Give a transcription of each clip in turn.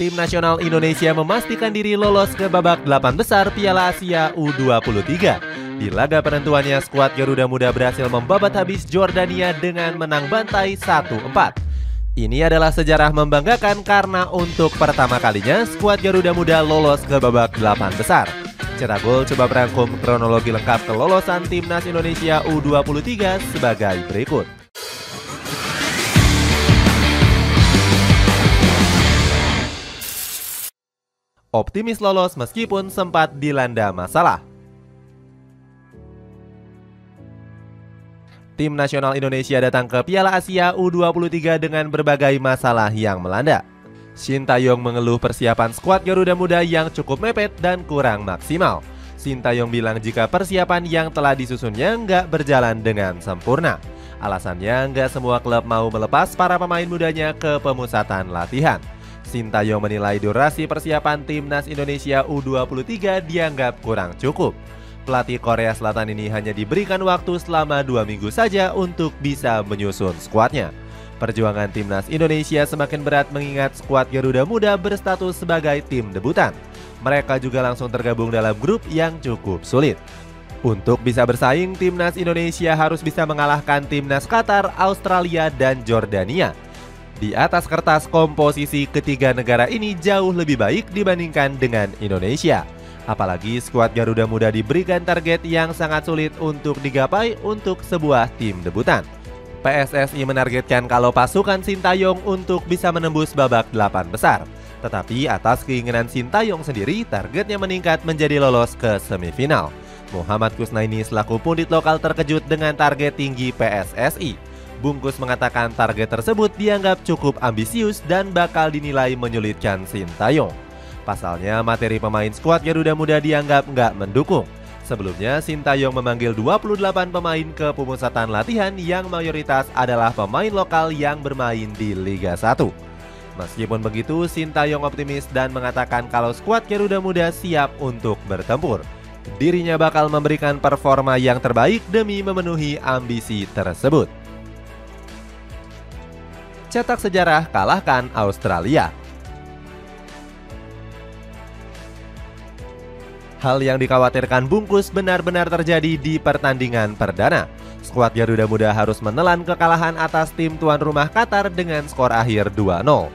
Tim nasional Indonesia memastikan diri lolos ke babak 8 besar Piala Asia U23. Di laga penentuannya, skuad Garuda Muda berhasil membabat habis Jordania dengan menang bantai 1-4. Ini adalah sejarah membanggakan karena untuk pertama kalinya skuad Garuda Muda lolos ke babak 8 besar. Cetak Gol coba merangkum kronologi lengkap kelolosan Timnas Indonesia U23 sebagai berikut. Optimis lolos meskipun sempat dilanda masalah. Tim nasional Indonesia datang ke Piala Asia U23 dengan berbagai masalah yang melanda. Sintayong mengeluh persiapan skuad Garuda Muda yang cukup mepet dan kurang maksimal. Sintayong bilang jika persiapan yang telah disusunnya nggak berjalan dengan sempurna. Alasannya nggak semua klub mau melepas para pemain mudanya ke pemusatan latihan. Sintayong menilai durasi persiapan Timnas Indonesia U23 dianggap kurang cukup. Pelatih Korea Selatan ini hanya diberikan waktu selama 2 minggu saja untuk bisa menyusun skuadnya. Perjuangan Timnas Indonesia semakin berat mengingat skuad Garuda Muda berstatus sebagai tim debutan. Mereka juga langsung tergabung dalam grup yang cukup sulit. Untuk bisa bersaing, Timnas Indonesia harus bisa mengalahkan Timnas Qatar, Australia, dan Jordania. Di atas kertas, komposisi ketiga negara ini jauh lebih baik dibandingkan dengan Indonesia. Apalagi skuad Garuda Muda diberikan target yang sangat sulit untuk digapai untuk sebuah tim debutan. PSSI menargetkan kalau pasukan Sintayong untuk bisa menembus babak 8 besar. Tetapi atas keinginan Sintayong sendiri, targetnya meningkat menjadi lolos ke semifinal. Muhammad Kusnaini selaku pundit lokal terkejut dengan target tinggi PSSI. Bungkus mengatakan target tersebut dianggap cukup ambisius dan bakal dinilai menyulitkan Sintayong. Pasalnya materi pemain skuad Garuda Muda dianggap nggak mendukung. Sebelumnya Sintayong memanggil 28 pemain ke pemusatan latihan yang mayoritas adalah pemain lokal yang bermain di Liga 1. Meskipun begitu, Sintayong optimis dan mengatakan kalau skuad Garuda Muda siap untuk bertempur. Dirinya bakal memberikan performa yang terbaik demi memenuhi ambisi tersebut. Cetak sejarah, kalahkan Australia. Hal yang dikhawatirkan Bungkus benar-benar terjadi di pertandingan perdana. Skuad Garuda Muda harus menelan kekalahan atas tim tuan rumah Qatar dengan skor akhir 2-0.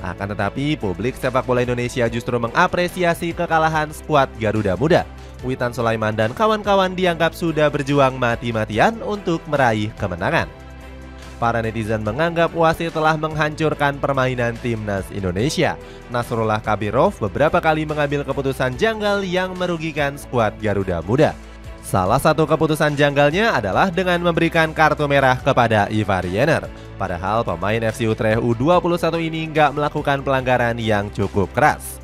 Akan tetapi, publik sepak bola Indonesia justru mengapresiasi kekalahan skuad Garuda Muda. Witan Sulaiman dan kawan-kawan dianggap sudah berjuang mati-matian untuk meraih kemenangan. Para netizen menganggap wasit telah menghancurkan permainan Timnas Indonesia. Nasrullah Kabirov beberapa kali mengambil keputusan janggal yang merugikan skuad Garuda Muda. Salah satu keputusan janggalnya adalah dengan memberikan kartu merah kepada Ivar Jenner. Padahal pemain FC Utrecht U21 ini nggak melakukan pelanggaran yang cukup keras.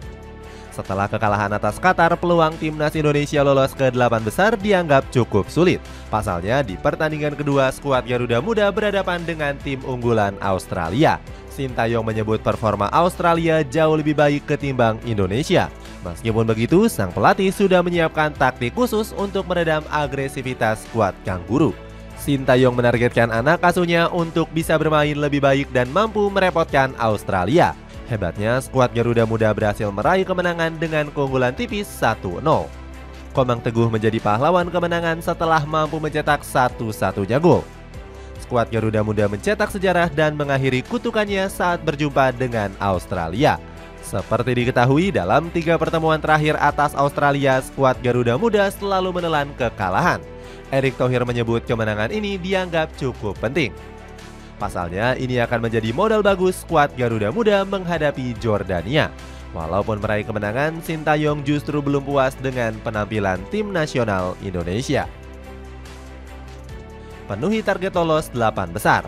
Setelah kekalahan atas Qatar, peluang Timnas Indonesia lolos ke 8 besar dianggap cukup sulit. Pasalnya di pertandingan kedua, skuad Garuda Muda berhadapan dengan tim unggulan Australia. Sintayong menyebut performa Australia jauh lebih baik ketimbang Indonesia. Meskipun begitu, sang pelatih sudah menyiapkan taktik khusus untuk meredam agresivitas skuad Kanguru. Sintayong menargetkan anak asuhnya untuk bisa bermain lebih baik dan mampu merepotkan Australia. Hebatnya, skuad Garuda Muda berhasil meraih kemenangan dengan keunggulan tipis 1-0. Komang Teguh menjadi pahlawan kemenangan setelah mampu mencetak satu-satunya gol. Skuad Garuda Muda mencetak sejarah dan mengakhiri kutukannya saat berjumpa dengan Australia. Seperti diketahui, dalam 3 pertemuan terakhir atas Australia, skuad Garuda Muda selalu menelan kekalahan. Erick Thohir menyebut kemenangan ini dianggap cukup penting. Pasalnya, ini akan menjadi modal bagus skuad Garuda Muda menghadapi Jordania. Walaupun meraih kemenangan, Sintayong justru belum puas dengan penampilan tim nasional Indonesia. Penuhi target lolos 8 besar.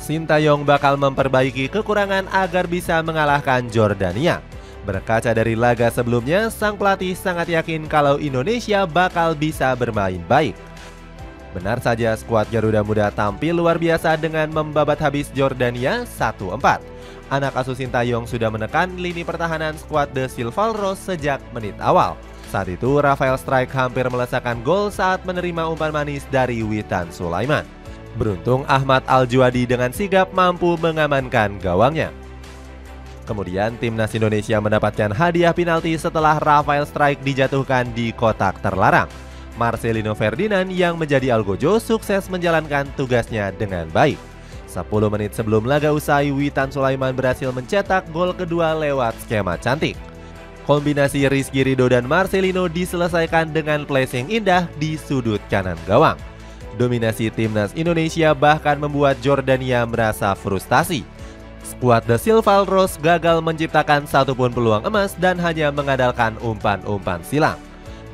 Sintayong bakal memperbaiki kekurangan agar bisa mengalahkan Jordania. Berkaca dari laga sebelumnya, sang pelatih sangat yakin kalau Indonesia bakal bisa bermain baik. Benar saja, skuad Garuda Muda tampil luar biasa dengan membabat habis Jordania 1-4. Anak asuh Sintayong sudah menekan lini pertahanan skuad The Silvalros sejak menit awal. Saat itu, Rafael Strike hampir melesakkan gol saat menerima umpan manis dari Witan Sulaiman. Beruntung Ahmad Al-Juadi dengan sigap mampu mengamankan gawangnya. Kemudian timnas Indonesia mendapatkan hadiah penalti setelah Rafael Strike dijatuhkan di kotak terlarang. Marcelino Ferdinand yang menjadi algojo sukses menjalankan tugasnya dengan baik. 10 menit sebelum laga usai, Witan Sulaiman berhasil mencetak gol kedua lewat skema cantik. Kombinasi Rizky Ridho dan Marcelino diselesaikan dengan placing indah di sudut kanan gawang. Dominasi timnas Indonesia bahkan membuat Jordania merasa frustasi. Skuad The Silvalros gagal menciptakan satupun peluang emas dan hanya mengandalkan umpan-umpan silang.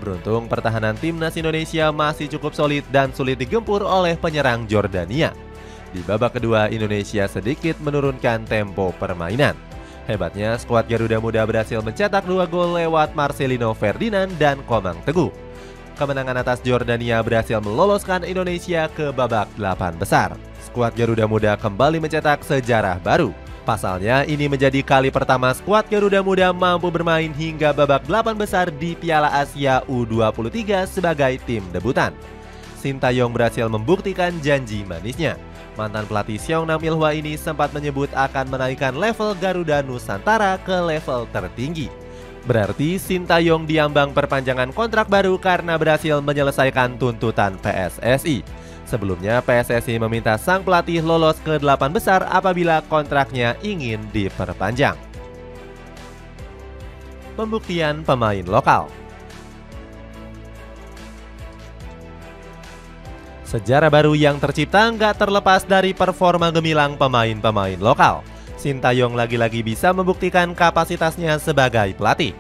Beruntung pertahanan timnas Indonesia masih cukup solid dan sulit digempur oleh penyerang Jordania. Di babak kedua, Indonesia sedikit menurunkan tempo permainan. Hebatnya, skuad Garuda Muda berhasil mencetak 2 gol lewat Marcelino Ferdinand dan Komang Teguh. Kemenangan atas Jordania berhasil meloloskan Indonesia ke babak 8 besar. Skuad Garuda Muda kembali mencetak sejarah baru. Pasalnya, ini menjadi kali pertama skuad Garuda Muda mampu bermain hingga babak 8 besar di Piala Asia U23 sebagai tim debutan. Sintayong berhasil membuktikan janji manisnya. Mantan pelatih Seongnam Ilhwa ini sempat menyebut akan menaikkan level Garuda Nusantara ke level tertinggi. Berarti Sintayong diambang perpanjangan kontrak baru karena berhasil menyelesaikan tuntutan PSSI. Sebelumnya PSSI meminta sang pelatih lolos ke 8 besar apabila kontraknya ingin diperpanjang. Pembuktian pemain lokal. Sejarah baru yang tercipta nggak terlepas dari performa gemilang pemain-pemain lokal. Sintayong lagi-lagi bisa membuktikan kapasitasnya sebagai pelatih.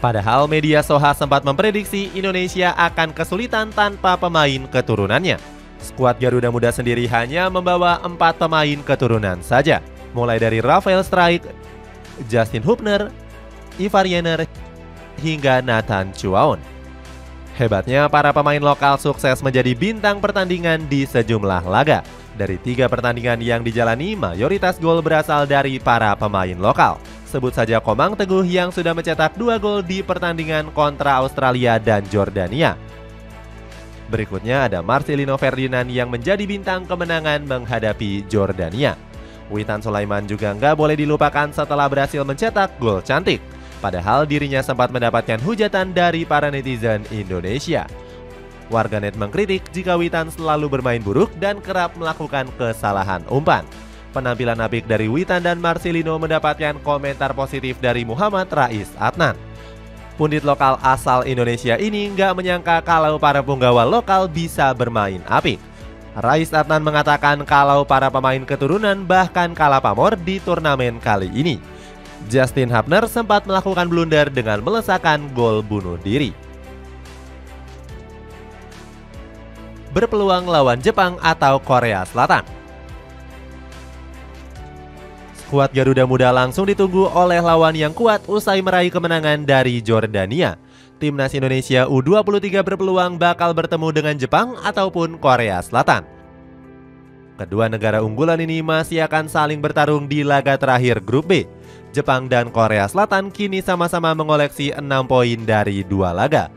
Padahal media Soha sempat memprediksi Indonesia akan kesulitan tanpa pemain keturunannya. Skuad Garuda Muda sendiri hanya membawa 4 pemain keturunan saja, mulai dari Rafael Strike, Justin Hubner, Ivar Jenner, hingga Nathan Chuaon. Hebatnya, para pemain lokal sukses menjadi bintang pertandingan di sejumlah laga. Dari 3 pertandingan yang dijalani, mayoritas gol berasal dari para pemain lokal. Sebut saja Komang Teguh yang sudah mencetak 2 gol di pertandingan kontra Australia dan Jordania. Berikutnya ada Marcelino Ferdinand yang menjadi bintang kemenangan menghadapi Jordania. Witan Sulaiman juga nggak boleh dilupakan setelah berhasil mencetak gol cantik. Padahal dirinya sempat mendapatkan hujatan dari para netizen Indonesia. Warganet mengkritik jika Witan selalu bermain buruk dan kerap melakukan kesalahan umpan. Penampilan apik dari Witan dan Marcelino mendapatkan komentar positif dari Muhammad Rais Adnan. Pundit lokal asal Indonesia ini nggak menyangka kalau para punggawa lokal bisa bermain apik. Rais Adnan mengatakan kalau para pemain keturunan bahkan kalah pamor di turnamen kali ini. Justin Hubner sempat melakukan blunder dengan melesakkan gol bunuh diri. Berpeluang lawan Jepang atau Korea Selatan. Skuad Garuda Muda langsung ditunggu oleh lawan yang kuat usai meraih kemenangan dari Jordania. Timnas Indonesia U23 berpeluang bakal bertemu dengan Jepang ataupun Korea Selatan. Kedua negara unggulan ini masih akan saling bertarung di laga terakhir grup B. Jepang dan Korea Selatan kini sama-sama mengoleksi 6 poin dari 2 laga.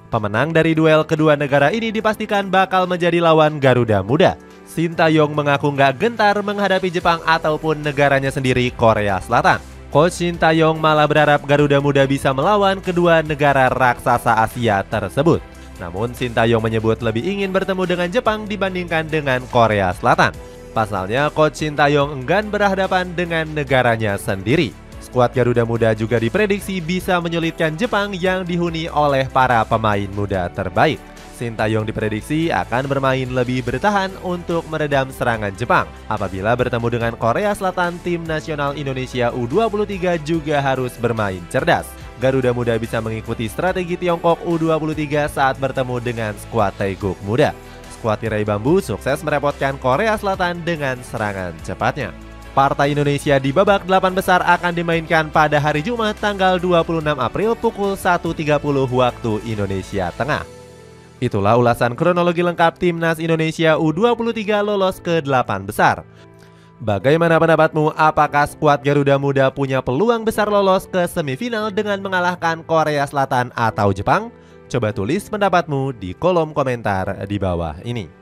Pemenang dari duel kedua negara ini dipastikan bakal menjadi lawan Garuda Muda. Sintayong mengaku nggak gentar menghadapi Jepang ataupun negaranya sendiri Korea Selatan. Coach Sintayong malah berharap Garuda Muda bisa melawan kedua negara raksasa Asia tersebut. Namun Sintayong menyebut lebih ingin bertemu dengan Jepang dibandingkan dengan Korea Selatan. Pasalnya Coach Sintayong enggan berhadapan dengan negaranya sendiri. Skuad Garuda Muda juga diprediksi bisa menyulitkan Jepang yang dihuni oleh para pemain muda terbaik. Sintayong diprediksi akan bermain lebih bertahan untuk meredam serangan Jepang. Apabila bertemu dengan Korea Selatan, tim nasional Indonesia U23 juga harus bermain cerdas. Garuda Muda bisa mengikuti strategi Tiongkok U23 saat bertemu dengan skuad Taeguk Muda. Skuad tirai bambu sukses merepotkan Korea Selatan dengan serangan cepatnya. Partai Indonesia di babak 8 besar akan dimainkan pada hari Jumat tanggal 26 April pukul 1.30 waktu Indonesia Tengah. Itulah ulasan kronologi lengkap Timnas Indonesia U23 lolos ke 8 besar. Bagaimana pendapatmu? Apakah skuad Garuda Muda punya peluang besar lolos ke semifinal dengan mengalahkan Korea Selatan atau Jepang? Coba tulis pendapatmu di kolom komentar di bawah ini.